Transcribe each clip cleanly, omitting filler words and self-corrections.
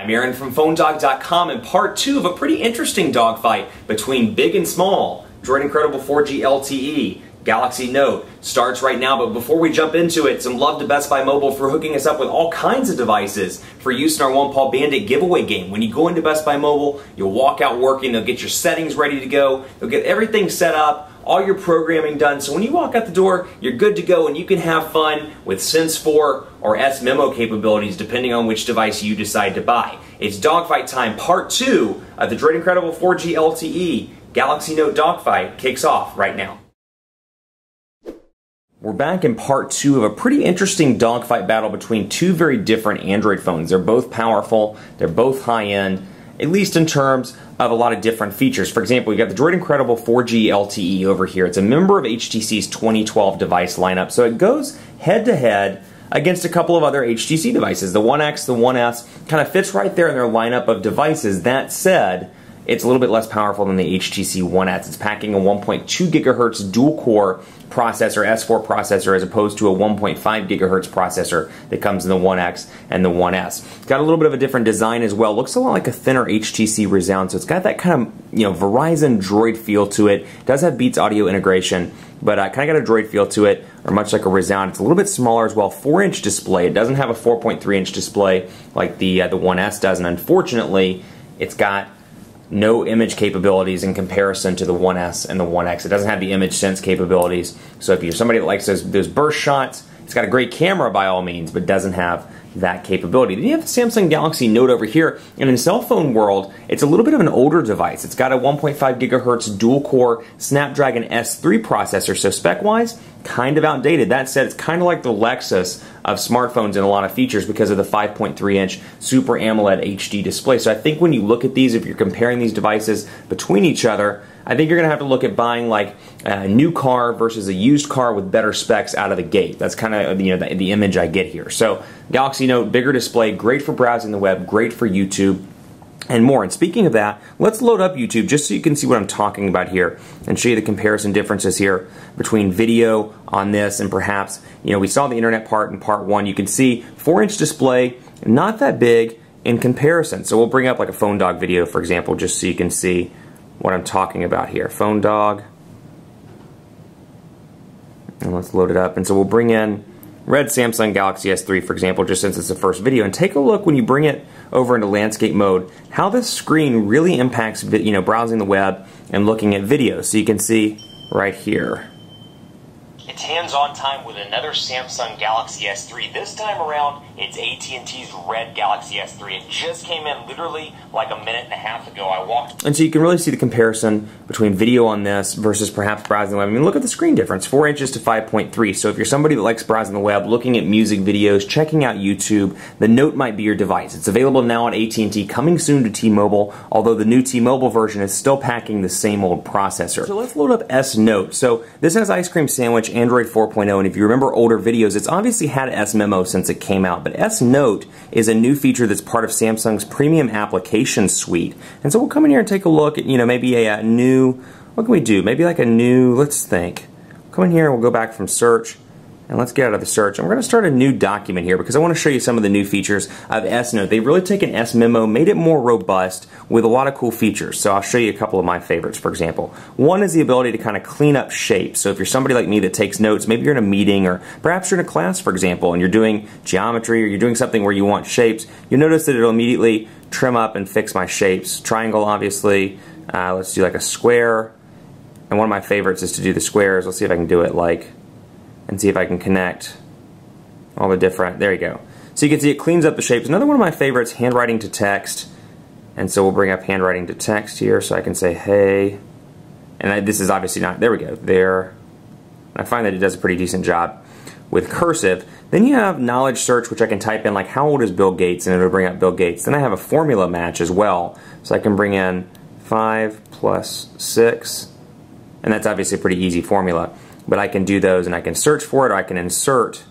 I'm Aaron from PhoneDog.com and part 2 of a pretty interesting dogfight between big and small. DROID Incredible 4G LTE, Galaxy Note starts right now, but before we jump into it, some love to Best Buy Mobile for hooking us up with all kinds of devices for use in our One Paw Bandit giveaway game. When you go into Best Buy Mobile, you'll walk out working, they'll get your settings ready to go, they'll get everything set up, all your programming done, so when you walk out the door, you're good to go and you can have fun with Sense 4 or S Memo capabilities depending on which device you decide to buy. It's Dogfight time, part 2 of the DROID Incredible 4G LTE Galaxy Note Dogfight kicks off right now. We're back in part 2 of a pretty interesting dogfight battle between two very different Android phones. They're both powerful, they're both high-end, at least in terms of a lot of different features. For example, we got the DROID Incredible 4G LTE over here. It's a member of HTC's 2012 device lineup, so it goes head-to-head against a couple of other HTC devices. The One X, the One S, kind of fits right there in their lineup of devices. That said, it's a little bit less powerful than the HTC One S. It's packing a 1.2 gigahertz dual-core processor, S4 processor, as opposed to a 1.5 gigahertz processor that comes in the One X and the One S. It's got a little bit of a different design as well. Looks a lot like a thinner HTC Resound, so it's got that kind of, Verizon Droid feel to it. It does have Beats audio integration, but kind of got a Droid feel to it, or much like a Resound. It's a little bit smaller as well, 4-inch display. It doesn't have a 4.3-inch display like the One S does, and unfortunately, it's got no image capabilities in comparison to the One S and the One X. It doesn't have the image sense capabilities. So if you're somebody that likes those burst shots, it's got a great camera by all means, but doesn't have that capability. Then you have the Samsung Galaxy Note over here, and in the cell phone world, it's a little bit of an older device. It's got a 1.5 gigahertz dual-core Snapdragon S3 processor, so spec-wise, kind of outdated. That said, it's kind of like the Lexus of smartphones in a lot of features because of the 5.3-inch Super AMOLED HD display. So I think when you look at these, if you're comparing these devices between each other, I think you're going to have to look at buying like a new car versus a used car with better specs out of the gate. That's kind of the image I get here. So Galaxy Note, bigger display, great for browsing the web, great for YouTube, and more. And speaking of that, let's load up YouTube just so you can see what I'm talking about here and show you the comparison differences here between video on this and perhaps, we saw the internet part in part 1. You can see 4-inch display, not that big in comparison. So we'll bring up like a Phone Dog video, for example, just so you can see what I'm talking about here. Phone Dog. And let's load it up. And so we'll bring in red Samsung Galaxy S3, for example, just since it's the first video. And take a look when you bring it over into landscape mode, how this screen really impacts, browsing the web and looking at videos. So you can see right here. It's hands-on time with another Samsung Galaxy S3. This time around, it's AT&T's red Galaxy S3. It just came in literally like a minute and a half ago. I walked. And so you can really see the comparison between video on this versus perhaps browsing the web. I mean, look at the screen difference, 4 inches to 5.3. So if you're somebody that likes browsing the web, looking at music videos, checking out YouTube, the Note might be your device. It's available now on AT&T, coming soon to T-Mobile, although the new T-Mobile version is still packing the same old processor. So let's load up S Note. So this has Ice Cream Sandwich, Android 4.0, and if you remember older videos, it's obviously had S Memo since it came out, but S Note is a new feature that's part of Samsung's premium application suite. And so we'll come in here and take a look at, maybe a new, what can we do? Maybe like a new, let's think. Come in here and we'll go back from search. And let's get out of the search. And we're going to start a new document here because I want to show you some of the new features of S Note. They've really taken S Memo, made it more robust with a lot of cool features. So I'll show you a couple of my favorites, for example. One is the ability to kind of clean up shapes. So if you're somebody like me that takes notes, maybe you're in a meeting or perhaps you're in a class, for example, and you're doing geometry or you're doing something where you want shapes, you'll notice that it'll immediately trim up and fix my shapes. Triangle, obviously. Let's do like a square. And one of my favorites is to do the squares. Let's see if I can do it like, and see if I can connect all the different, there you go. So you can see it cleans up the shapes. Another one of my favorites, handwriting to text. And so we'll bring up handwriting to text here so I can say, hey. And this is obviously not, there we go, there. I find that it does a pretty decent job with cursive. Then you have knowledge search, which I can type in like, how old is Bill Gates? And it'll bring up Bill Gates. Then I have a formula match as well. So I can bring in 5 plus 6. And that's obviously a pretty easy formula. But I can do those and I can search for it, or I can insert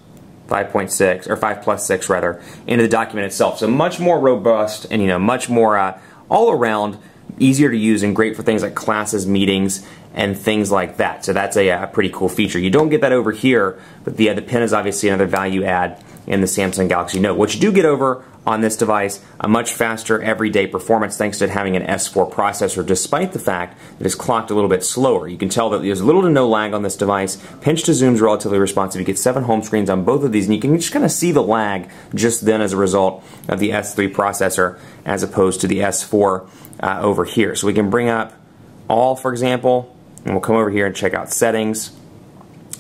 5.6 or 5 plus 6 rather into the document itself. So much more robust and much more all around easier to use and great for things like classes, meetings, and things like that. So that's a pretty cool feature. You don't get that over here, but the pen is obviously another value add in the Samsung Galaxy Note. What you do get over on this device, a much faster everyday performance thanks to it having an S4 processor, despite the fact that it's clocked a little bit slower. You can tell that there's little to no lag on this device. Pinch to zoom is relatively responsive. You get 7 home screens on both of these, and you can just kind of see the lag just then as a result of the S3 processor as opposed to the S4 over here. So we can bring up all, for example, and we'll come over here and check out settings.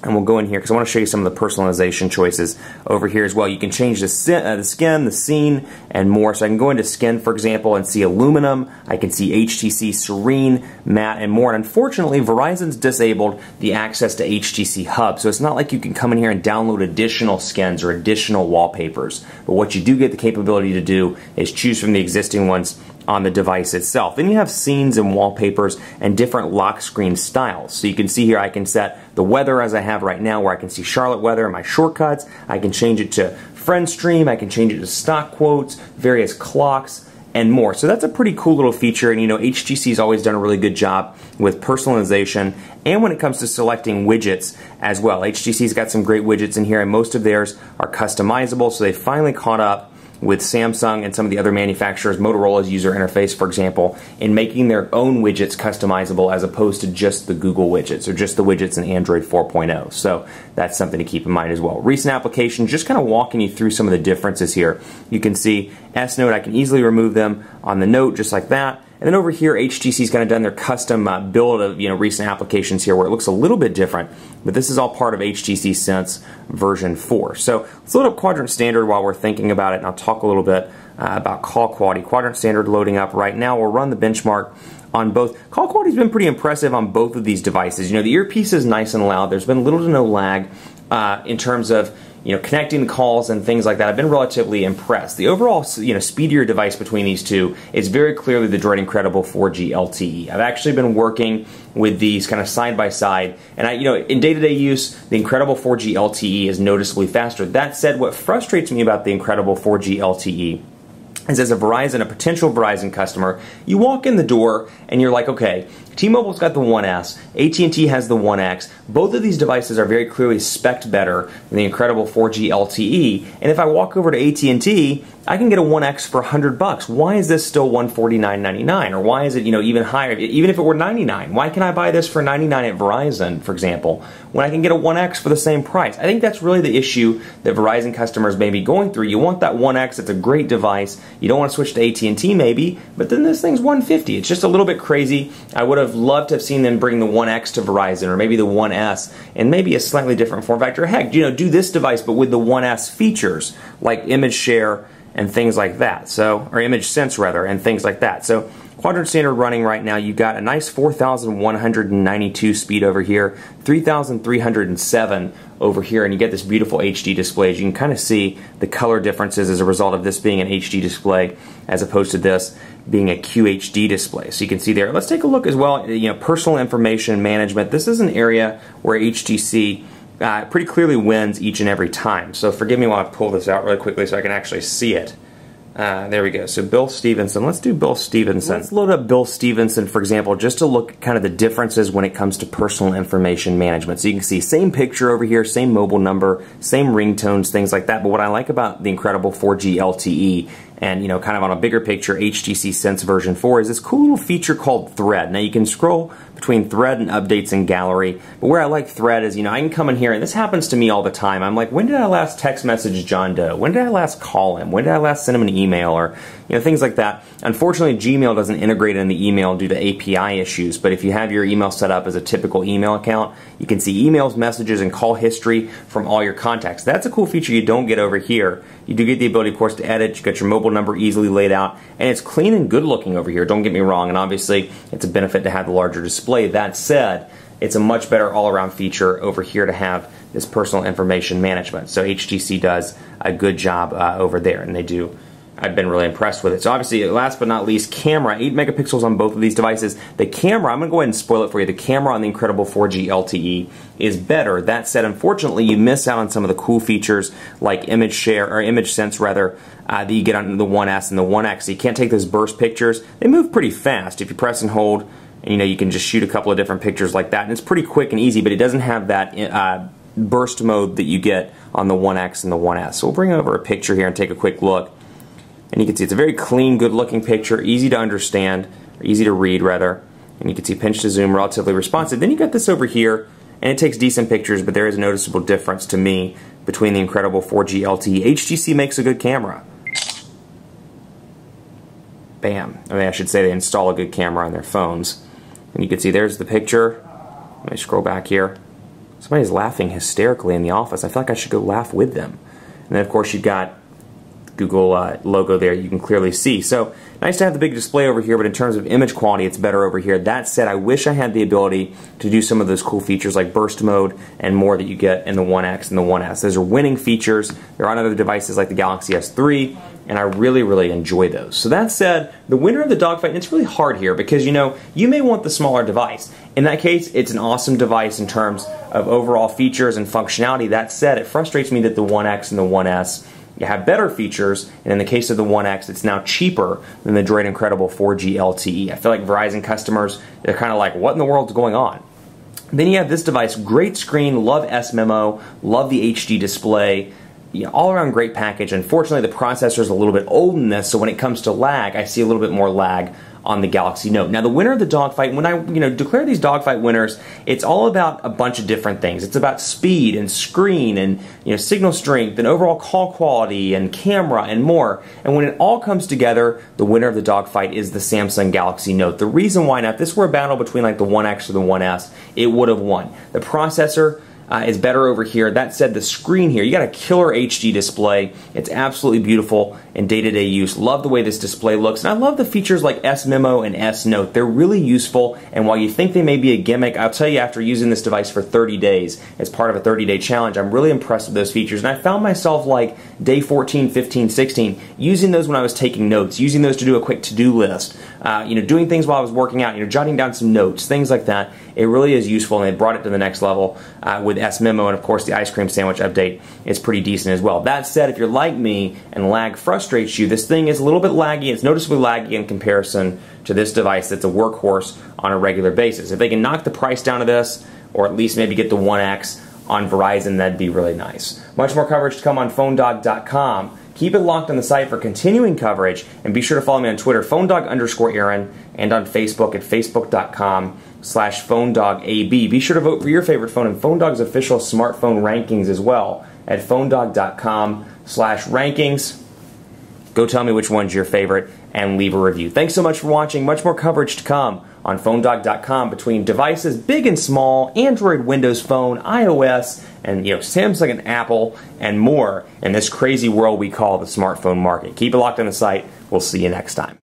And we'll go in here because I want to show you some of the personalization choices over here as well. You can change the skin, the scene, and more. So I can go into skin, for example, and see aluminum. I can see HTC Serene, matte, and more. And unfortunately, Verizon's disabled the access to HTC Hub. So it's not like you can come in here and download additional skins or additional wallpapers. But what you do get the capability to do is choose from the existing ones on the device itself. Then you have scenes and wallpapers and different lock screen styles. So you can see here I can set the weather as I have right now, where I can see Charlotte weather and my shortcuts. I can change it to friend stream, I can change it to stock quotes, various clocks, and more. So that's a pretty cool little feature, and you know, HTC's always done a really good job with personalization and when it comes to selecting widgets as well. HTC's got some great widgets in here, and most of theirs are customizable, so they finally caught up with Samsung and some of the other manufacturers, Motorola's user interface, for example, in making their own widgets customizable as opposed to just the Google widgets or just the widgets in Android 4.0. So that's something to keep in mind as well. Recent applications, just kind of walking you through some of the differences here. You can see S Note, I can easily remove them on the Note just like that. And then over here, HTC's kind of done their custom build of recent applications here where it looks a little bit different, but this is all part of HTC Sense version 4. So let's load up Quadrant Standard while we're thinking about it, and I'll talk a little bit about call quality. Quadrant Standard loading up right now. We'll run the benchmark on both. Call quality's been pretty impressive on both of these devices. You know, the earpiece is nice and loud. There's been little to no lag in terms of connecting calls and things like that. I've been relatively impressed. The overall, speedier device between these two is very clearly the DROID Incredible 4G LTE. I've actually been working with these kind of side by side, and in day-to-day use, the Incredible 4G LTE is noticeably faster. That said, what frustrates me about the Incredible 4G LTE is, as a potential Verizon customer, you walk in the door and you're like, okay, T-Mobile's got the 1S, AT&T has the 1X. Both of these devices are very clearly spec'd better than the Incredible 4G LTE, and if I walk over to AT&T, I can get a 1X for $100. Why is this still $149.99? Or why is it, even higher? Even if it were $99, why can I buy this for $99 at Verizon, for example, when I can get a 1X for the same price? I think that's really the issue that Verizon customers may be going through. You want that 1X, it's a great device. You don't want to switch to AT&T maybe, but then this thing's $150. It's just a little bit crazy. I would have loved to have seen them bring the 1X to Verizon, or maybe the 1S, and maybe a slightly different form factor. Heck, do this device, but with the 1S features, like image share and things like that. So, or image sense rather, and things like that. So, Quadrant Standard running right now, you got a nice 4,192 speed over here, 3,307 over here, and you get this beautiful HD display. As you can kind of see the color differences as a result of this being an HD display as opposed to this being a QHD display. So you can see there. Let's take a look as well, personal information management. This is an area where HTC pretty clearly wins each and every time. So forgive me while I pull this out really quickly so I can actually see it. There we go. So Bill Stevenson. Let's do Bill Stevenson. Let's load up Bill Stevenson, for example, just to look at kind of the differences when it comes to personal information management. So you can see same picture over here, same mobile number, same ringtones, things like that. But what I like about the Incredible 4G LTE and kind of on a bigger picture, HTC Sense version 4 is this cool little feature called Thread. Now you can scroll between Thread and Updates and Gallery, but where I like Thread is, I can come in here, and this happens to me all the time. I'm like, when did I last text message John Doe? When did I last call him? When did I last send him an email? Or things like that. Unfortunately, Gmail doesn't integrate in the email due to API issues, but if you have your email set up as a typical email account, you can see emails, messages, and call history from all your contacts. That's a cool feature you don't get over here. You do get the ability, of course, to edit. You got your mobile number easily laid out, and it's clean and good looking over here, don't get me wrong, and obviously it's a benefit to have the larger display. That said, it's a much better all-around feature over here to have this personal information management. So HTC does a good job over there, and they do. I've been really impressed with it. So obviously, last but not least, camera. 8 megapixels on both of these devices. The camera, I'm going to go ahead and spoil it for you. The camera on the Incredible 4G LTE is better. That said, unfortunately, you miss out on some of the cool features like image share, or image sense rather, that you get on the 1S and the 1X. So you can't take those burst pictures. They move pretty fast. If you press and hold, and you can just shoot a couple of different pictures like that. And it's pretty quick and easy, but it doesn't have that burst mode that you get on the 1X and the 1S. So we'll bring over a picture here and take a quick look. And you can see it's a very clean, good looking picture, easy to understand, or easy to read rather. And you can see pinch to zoom, relatively responsive. Then you got this over here, and it takes decent pictures, but there is a noticeable difference to me between the Incredible 4G LTE. HTC makes a good camera. Bam. I mean, I should say they install a good camera on their phones. And you can see there's the picture. Let me scroll back here. Somebody's laughing hysterically in the office. I feel like I should go laugh with them. And then, of course, you've got Google logo there you can clearly see. So nice to have the big display over here, but in terms of image quality it's better over here. That said, I wish I had the ability to do some of those cool features like burst mode and more that you get in the 1X and the 1S. Those are winning features. They're on other devices like the Galaxy S3, and I really enjoy those. So that said, the winner of the dogfight, and it's really hard here because you may want the smaller device. In that case, it's an awesome device in terms of overall features and functionality. That said, it frustrates me that the 1X and the 1S have better features, and in the case of the 1X, it's now cheaper than the DROID Incredible 4G LTE. I feel like Verizon customers, they're kind of like, what in the world's going on? Then you have this device, great screen, love S-Memo, love the HD display, all around great package. Unfortunately, the processor is a little bit old in this, so when it comes to lag, I see a little bit more lag on the Galaxy Note. Now, the winner of the dogfight, when I declare these dogfight winners, it's all about a bunch of different things. It's about speed and screen and signal strength and overall call quality and camera and more. And when it all comes together, the winner of the dogfight is the Samsung Galaxy Note. The reason why not, if this were a battle between like the 1X or the 1S, it would have won. The processor is better over here. That said, the screen here, you got a killer HD display. It's absolutely beautiful in day-to-day use. Love the way this display looks, and I love the features like S-Memo and S-Note. They're really useful, and while you think they may be a gimmick, I'll tell you after using this device for 30 days as part of a 30-day challenge, I'm really impressed with those features, and I found myself like day 14, 15, 16, using those when I was taking notes, using those to do a quick to-do list, doing things while I was working out, jotting down some notes, things like that. It really is useful, and they brought it to the next level with S-Memo, and of course the ice cream sandwich update is pretty decent as well. That said, if you're like me and lag frustrates you, this thing is a little bit laggy. It's noticeably laggy in comparison to this device that's a workhorse on a regular basis. If they can knock the price down to this, or at least maybe get the 1X on Verizon, that'd be really nice. Much more coverage to come on PhoneDog.com. Keep it locked on the site for continuing coverage, and be sure to follow me on Twitter, PhoneDog_Aaron, and on Facebook at Facebook.com/PhoneDogAB. Be sure to vote for your favorite phone in PhoneDog's official smartphone rankings as well at PhoneDog.com/rankings. Go tell me which one's your favorite and leave a review. Thanks so much for watching. Much more coverage to come on PhoneDog.com between devices big and small, Android, Windows Phone, iOS, and Samsung and Apple, and more in this crazy world we call the smartphone market. Keep it locked on the site. We'll see you next time.